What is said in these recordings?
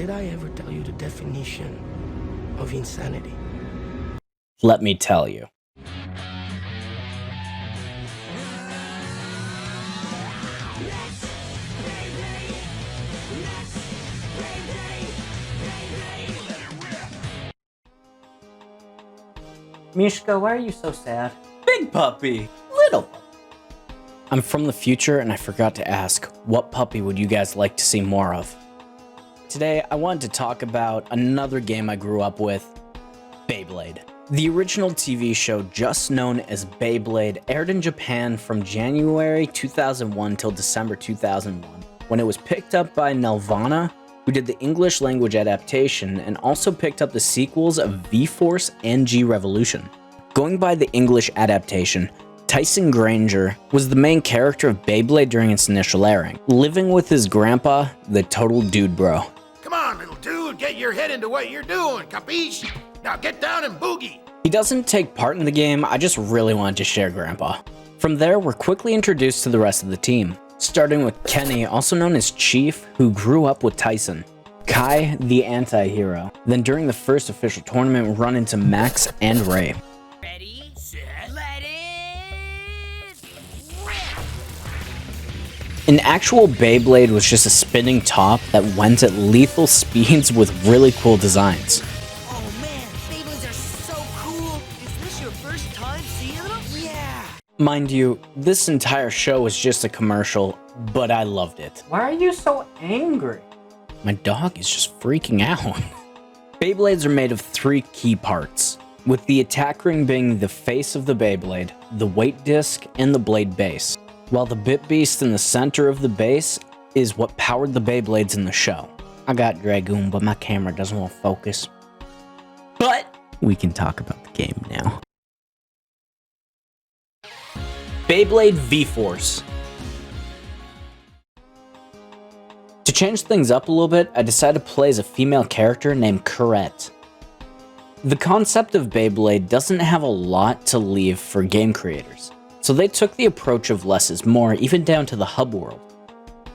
did I ever tell you the definition of insanity? Let me tell you. Mishka, why are you so sad? Big puppy, little puppy. I'm from the future and I forgot to ask, what puppy would you guys like to see more of? Today, I wanted to talk about another game I grew up with, Beyblade. The original TV show, just known as Beyblade, aired in Japan from January 2001 till December 2001, when it was picked up by Nelvana, who did the English language adaptation and also picked up the sequels of VForce and G-Revolution. Going by the English adaptation, Tyson Granger was the main character of Beyblade during its initial airing, living with his grandpa, the total dude bro. Come on, little dude, get your head into what you're doing, capiche? Now get down and boogie! He doesn't take part in the game, I just really wanted to share grandpa. From there, we're quickly introduced to the rest of the team, starting with Kenny, also known as Chief, who grew up with Tyson. Kai, the anti-hero. Then during the first official tournament, we run into Max and Ray. Ready, set, let it rip! An actual Beyblade was just a spinning top that went at lethal speeds with really cool designs. Oh man, Beyblades are so cool! Is this your first time seeing them? Yeah! Mind you, this entire show was just a commercial, but I loved it. Why are you so angry? My dog is just freaking out. Beyblades are made of 3 key parts, with the attack ring being the face of the Beyblade, the weight disc, and the blade base, while the bit beast in the center of the base is what powered the Beyblades in the show. I got Dragoon, but my camera doesn't want to focus. But we can talk about the game now. Beyblade VForce. To change things up a little bit, I decided to play as a female character named Corette. The concept of Beyblade doesn't have a lot to leave for game creators, so they took the approach of less is more, even down to the hub world.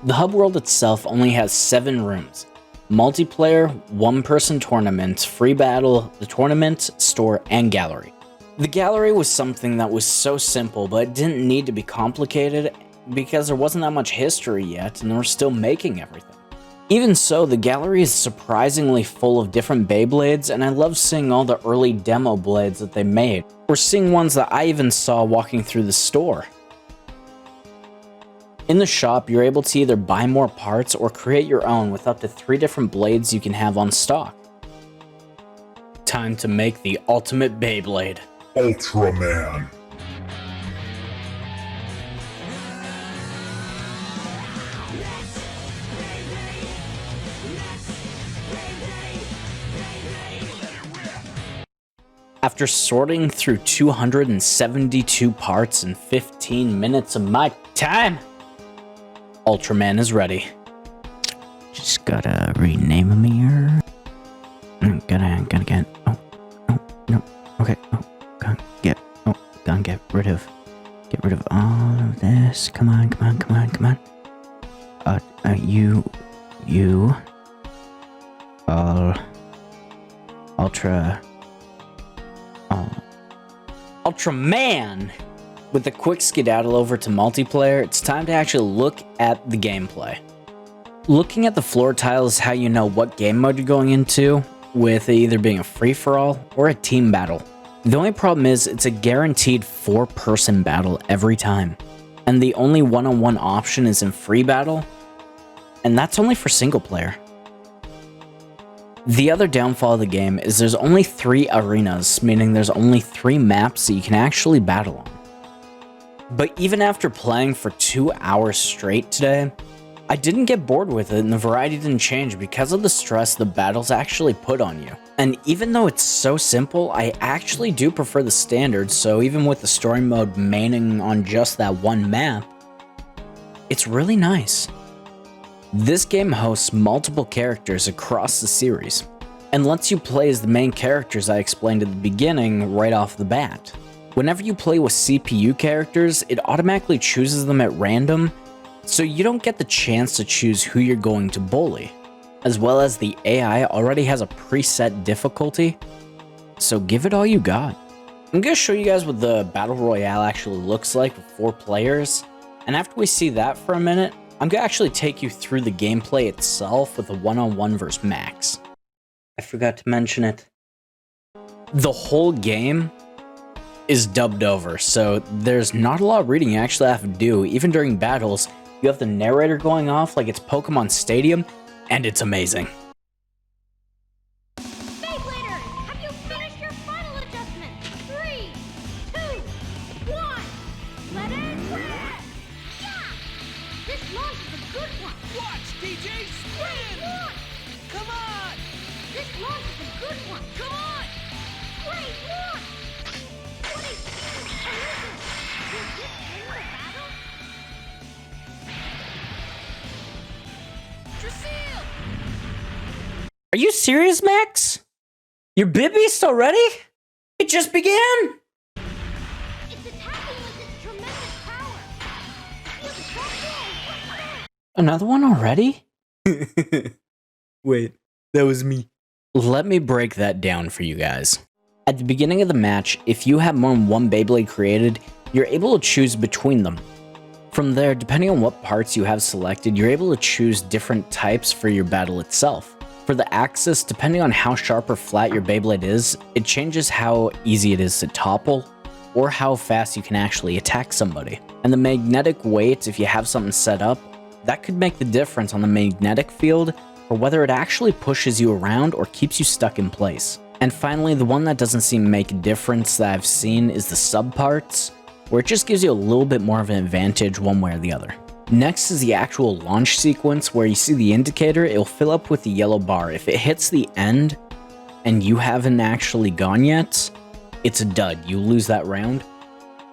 The hub world itself only has 7 rooms: multiplayer, 1-person tournament, free battle, the tournament, store, and gallery. The gallery was something that was so simple, but it didn't need to be complicated because there wasn't that much history yet and they were still making everything. Even so, the gallery is surprisingly full of different Beyblades, and I love seeing all the early demo blades that they made, or seeing ones that I even saw walking through the store. In the shop, you're able to either buy more parts or create your own with up to 3 different blades you can have on stock. Time to make the ultimate Beyblade. Ultraman. After sorting through 272 parts in 15 minutes of my time, Ultraman is ready. Just gotta rename him here. Gotta get. Oh, no. Okay. Gotta get rid of all of this. Come on. Ultraman! With a quick skedaddle over to multiplayer, it's time to actually look at the gameplay. Looking at the floor tiles is how you know what game mode you're going into, with it either being a free-for-all or a team battle. The only problem is it's a guaranteed 4-person battle every time, and the only one-on-one option is in free battle, and that's only for single player. The other downfall of the game is there's only 3 arenas, meaning there's only 3 maps that you can actually battle on. But even after playing for 2 hours straight today, I didn't get bored with it and the variety didn't change because of the stress the battles actually put on you. And even though it's so simple, I actually do prefer the standard, so even with the story mode maining on just that one map, it's really nice. This game hosts multiple characters across the series, and lets you play as the main characters I explained at the beginning right off the bat. Whenever you play with CPU characters, it automatically chooses them at random, so you don't get the chance to choose who you're going to bully. as well as the AI already has a preset difficulty, so give it all you got. I'm going to show you guys what the Battle Royale actually looks like with 4 players, and after we see that for a minute, I'm going to actually take you through the gameplay itself with a one-on-one versus Max. I forgot to mention it. The whole game is dubbed over, so there's not a lot of reading you actually have to do. Even during battles, you have the narrator going off like it's Pokemon Stadium, and it's amazing. Beybladers, have you finished your final adjustment? 3, 2, 1. Let it rip! Yeah! This launch is a good one. Watch, DJ, spin! Launch! Come on! This launch is a good one. Come on! Great launch! What is this? Listen, will this end the battle? Drasil! Are you serious, Max? Your Bibby's already? It just began? It's attacking with its tremendous power. Look, it's so cool. Another one already? Wait, that was me. Let me break that down for you guys. At the beginning of the match, if you have more than one Beyblade created, you're able to choose between them. From there, depending on what parts you have selected, you're able to choose different types for your battle itself. For the axis, depending on how sharp or flat your Beyblade is, it changes how easy it is to topple, or how fast you can actually attack somebody. And the magnetic weight, if you have something set up, that could make the difference on the magnetic field for whether it actually pushes you around or keeps you stuck in place. And finally, the one that doesn't seem to make a difference that I've seen is the subparts, where it just gives you a little bit more of an advantage one way or the other. Next is the actual launch sequence, where you see the indicator, it'll fill up with the yellow bar. If it hits the end and you haven't actually gone yet, it's a dud, you lose that round.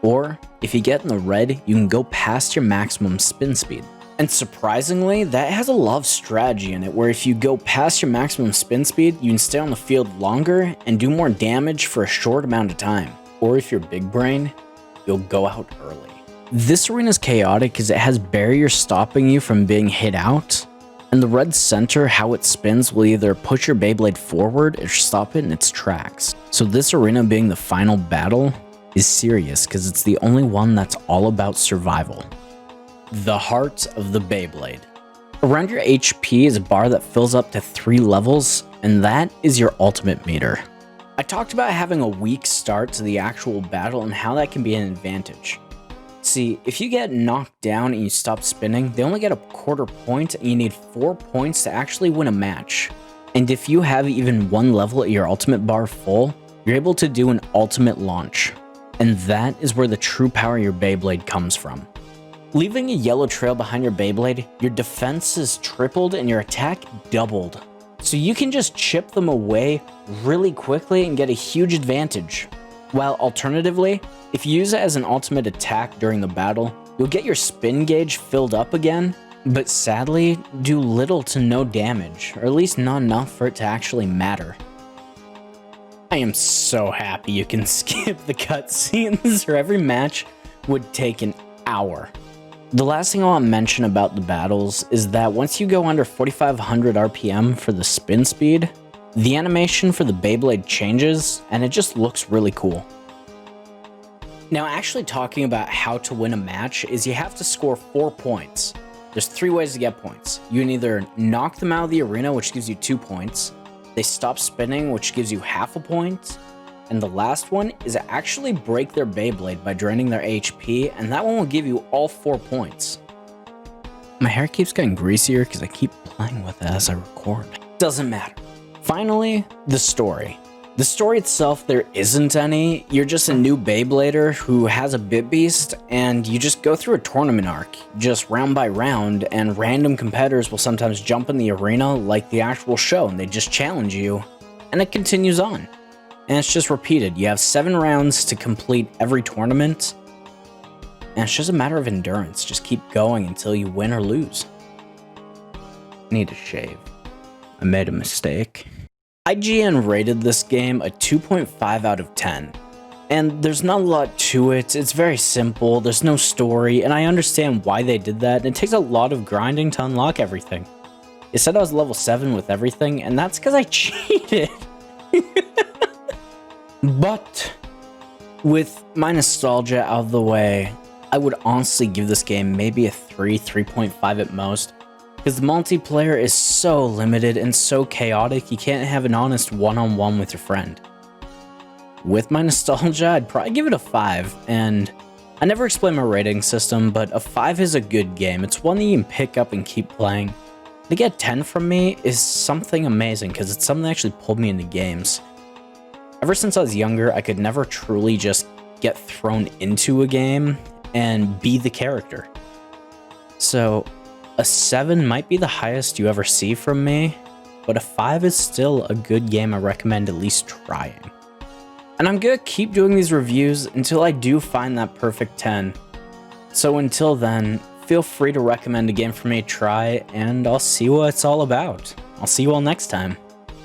Or if you get in the red, you can go past your maximum spin speed. And surprisingly, that has a lot of strategy in it, where if you go past your maximum spin speed, you can stay on the field longer and do more damage for a short amount of time. Or if you're big brain, you'll go out early. This arena is chaotic because it has barriers stopping you from being hit out, and the red center, how it spins, will either push your Beyblade forward or stop it in its tracks. So this arena being the final battle is serious because it's the only one that's all about survival. The heart of the Beyblade. Around your HP is a bar that fills up to 3 levels, and that is your ultimate meter. I talked about having a weak start to the actual battle and how that can be an advantage. See, if you get knocked down and you stop spinning, they only get a quarter point and you need 4 points to actually win a match. And if you have even 1 level at your ultimate bar full, you're able to do an ultimate launch. And that is where the true power of your Beyblade comes from. Leaving a yellow trail behind your Beyblade, your defense is tripled and your attack doubled. So you can just chip them away really quickly and get a huge advantage. While alternatively, if you use it as an ultimate attack during the battle, you'll get your spin gauge filled up again, but sadly, do little to no damage, or at least not enough for it to actually matter. I am so happy you can skip the cutscenes, or every match would take an hour. The last thing I want to mention about the battles is that once you go under 4500 RPM for the spin speed, the animation for the Beyblade changes, and it just looks really cool. Now, actually talking about how to win a match is you have to score 4 points. There's 3 ways to get points. You can either knock them out of the arena, which gives you 2 points. They stop spinning, which gives you half a point. And the last one is to actually break their Beyblade by draining their HP, and that one will give you all 4 points. My hair keeps getting greasier because I keep playing with it as I record. Doesn't matter. Finally, the story. The story itself, there isn't any. You're just a new Beyblader who has a Bit Beast, and you just go through a tournament arc, just round by round, and random competitors will sometimes jump in the arena like the actual show, and they just challenge you, and it continues on. And it's just repeated. You have 7 rounds to complete every tournament, and it's just a matter of endurance. Just keep going until you win or lose. I need to shave. I made a mistake. IGN rated this game a 2.5 out of 10. And there's not a lot to it, it's very simple, there's no story, and I understand why they did that, and it takes a lot of grinding to unlock everything. It said I was level 7 with everything, and that's because I cheated. But with my nostalgia out of the way, I would honestly give this game maybe a 3.5 at most, because the multiplayer is so limited and so chaotic, you can't have an honest one-on-one with your friend. With my nostalgia, I'd probably give it a 5, and I never explained my rating system, but a 5 is a good game. It's one that you can pick up and keep playing. To get 10 from me is something amazing, because it's something that actually pulled me into games. Ever since I was younger, I could never truly just get thrown into a game and be the character. So a 7 might be the highest you ever see from me, but a 5 is still a good game I recommend at least trying. And I'm gonna keep doing these reviews until I do find that perfect 10. So until then, feel free to recommend a game for me to try, and I'll see what it's all about. I'll see you all next time.